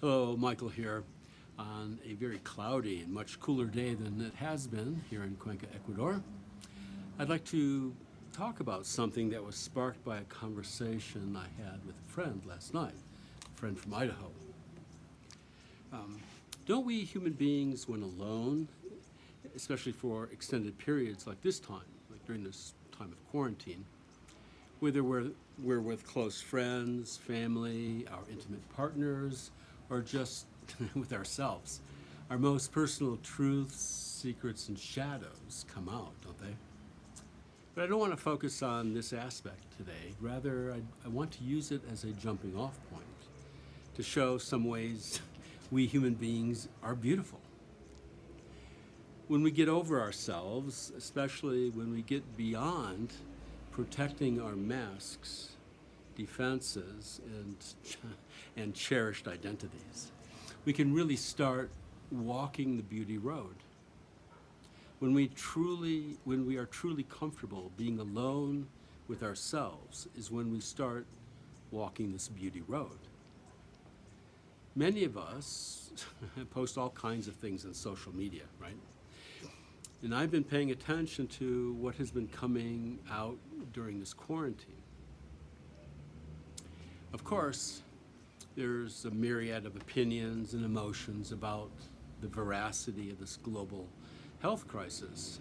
Hello, Michael here on a very cloudy and much cooler day than it has been here in Cuenca, Ecuador. I'd like to talk about something that was sparked by a conversation I had with a friend last night, a friend from Idaho. Don't we human beings, when alone, especially for extended periods like this time, like during this time of quarantine, whether we're with close friends, family, our intimate partners, or just with ourselves, our most personal truths, secrets, and shadows come out, don't they? But I don't want to focus on this aspect today. Rather, I want to use it as a jumping off point to show some ways we human beings are beautiful. When we get over ourselves, especially when we get beyond protecting our masks, defenses, and cherished identities, we can really start walking the beauty road. When we are truly comfortable being alone with ourselves is when we start walking this beauty road. Many of us post all kinds of things on social media, right? And I've been paying attention to what has been coming out during this quarantine. Of course, there's a myriad of opinions and emotions about the veracity of this global health crisis.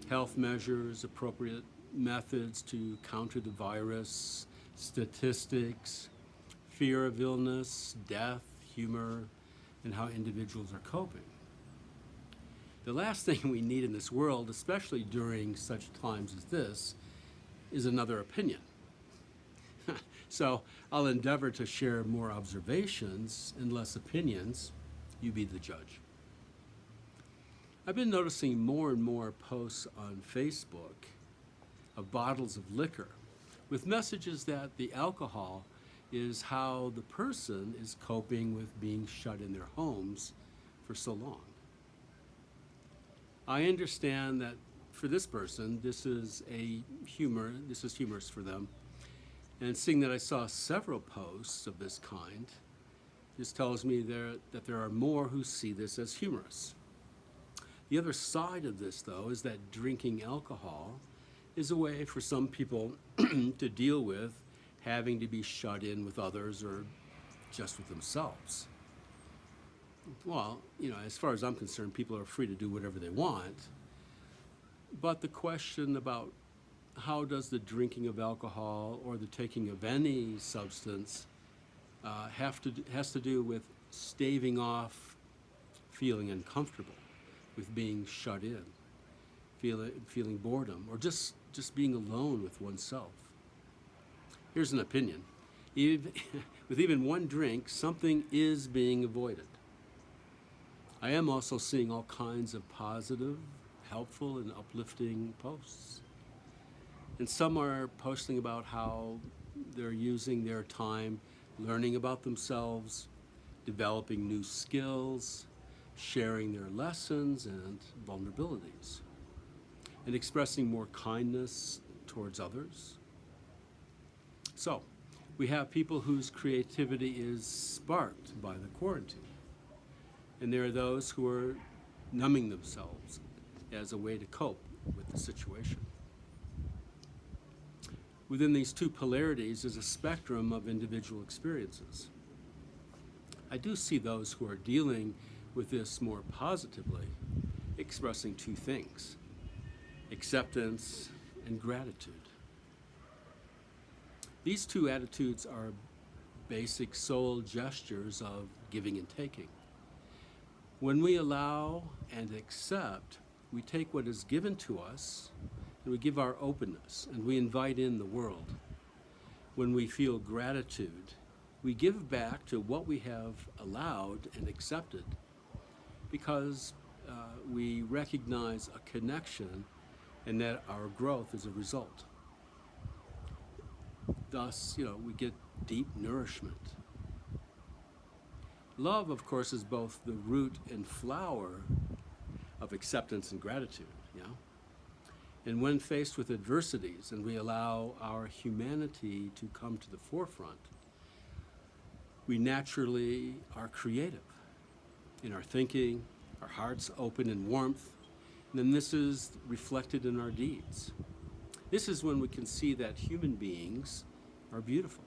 Health measures, appropriate methods to counter the virus, statistics, fear of illness, death, humor, and how individuals are coping. The last thing we need in this world, especially during such times as this, is another opinion. So I'll endeavor to share more observations and less opinions. You be the judge. I've been noticing more and more posts on Facebook of bottles of liquor with messages that the alcohol is how the person is coping with being shut in their homes for so long. I understand that for this person, this is humorous for them. And seeing that I saw several posts of this kind, this tells me that there are more who see this as humorous. The other side of this, though, is that drinking alcohol is a way for some people to deal with having to be shut in with others or just with themselves. Well, as far as I'm concerned, people are free to do whatever they want. But the question about how does the drinking of alcohol or the taking of any substance has to do with staving off feeling uncomfortable, with being shut in, feeling boredom, or just being alone with oneself. Here's an opinion. With even one drink, something is being avoided. I am also seeing all kinds of positive, helpful, and uplifting posts. And some are posting about how they're using their time learning about themselves, developing new skills, sharing their lessons and vulnerabilities, and expressing more kindness towards others. So, we have people whose creativity is sparked by the quarantine. And there are those who are numbing themselves as a way to cope with the situation. Within these two polarities is a spectrum of individual experiences. I do see those who are dealing with this more positively, expressing two things: acceptance and gratitude. These two attitudes are basic soul gestures of giving and taking. When we allow and accept, we take what is given to us and we give our openness and we invite in the world. When we feel gratitude, we give back to what we have allowed and accepted because we recognize a connection and that our growth is a result. Thus, we get deep nourishment. Love, of course, is both the root and flower of acceptance and gratitude, And when faced with adversities and we allow our humanity to come to the forefront, We naturally are creative in our thinking, our hearts open in warmth, and then this is reflected in our deeds. This is when we can see that human beings are beautiful.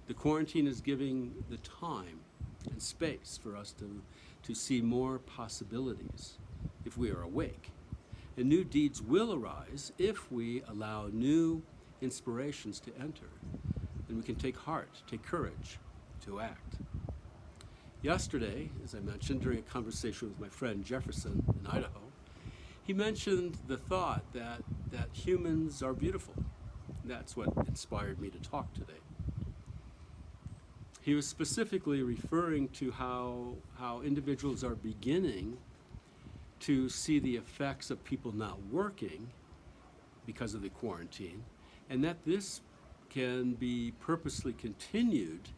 The quarantine is giving the time and space for us to see more possibilities if we are awake. And new deeds will arise if we allow new inspirations to enter. And we can take heart, take courage to act. Yesterday, as I mentioned, during a conversation with my friend Jefferson in Idaho, he mentioned the thought that humans are beautiful. That's what inspired me to talk today. He was specifically referring to how individuals are beginning to see the effects of people not working because of the quarantine, and that this can be purposely continued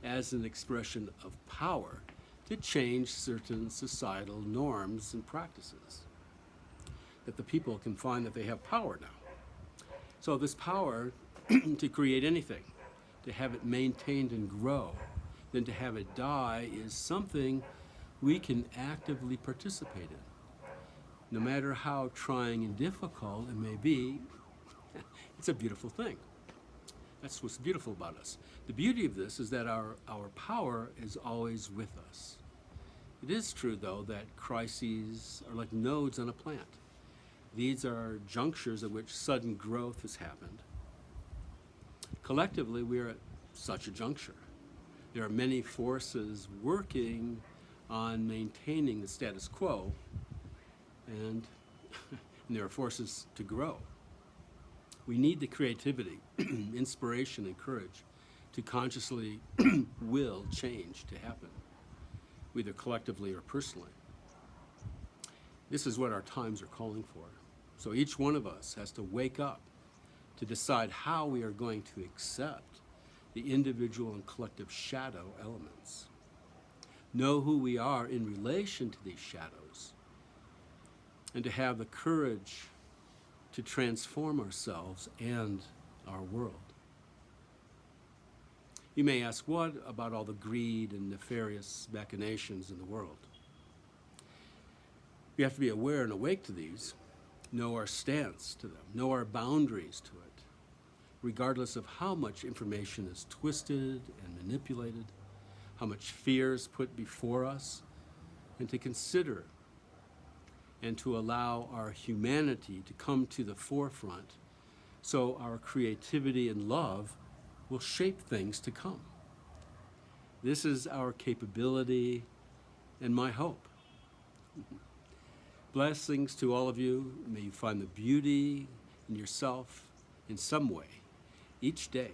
as an expression of power to change certain societal norms and practices. That the people can find that they have power now. So this power to create anything, to have it maintained and grow, then to have it die is something we can actively participate in. No matter how trying and difficult it may be, it's a beautiful thing. That's what's beautiful about us. The beauty of this is that our power is always with us. It is true, though, that crises are like nodes on a plant. These are junctures at which sudden growth has happened. Collectively, we are at such a juncture. There are many forces working on maintaining the status quo, and there are forces to grow. We need the creativity, inspiration, and courage to consciously will change to happen, either collectively or personally. This is what our times are calling for. So each one of us has to wake up to decide how we are going to accept the individual and collective shadow elements. Know who we are in relation to these shadows, and to have the courage to transform ourselves and our world. You may ask, what about all the greed and nefarious machinations in the world? We have to be aware and awake to these, know our stance to them, know our boundaries to it, regardless of how much information is twisted and manipulated, how much fear is put before us, and to consider and to allow our humanity to come to the forefront so our creativity and love will shape things to come. This is our capability and my hope. Blessings to all of you. May you find the beauty in yourself in some way each day.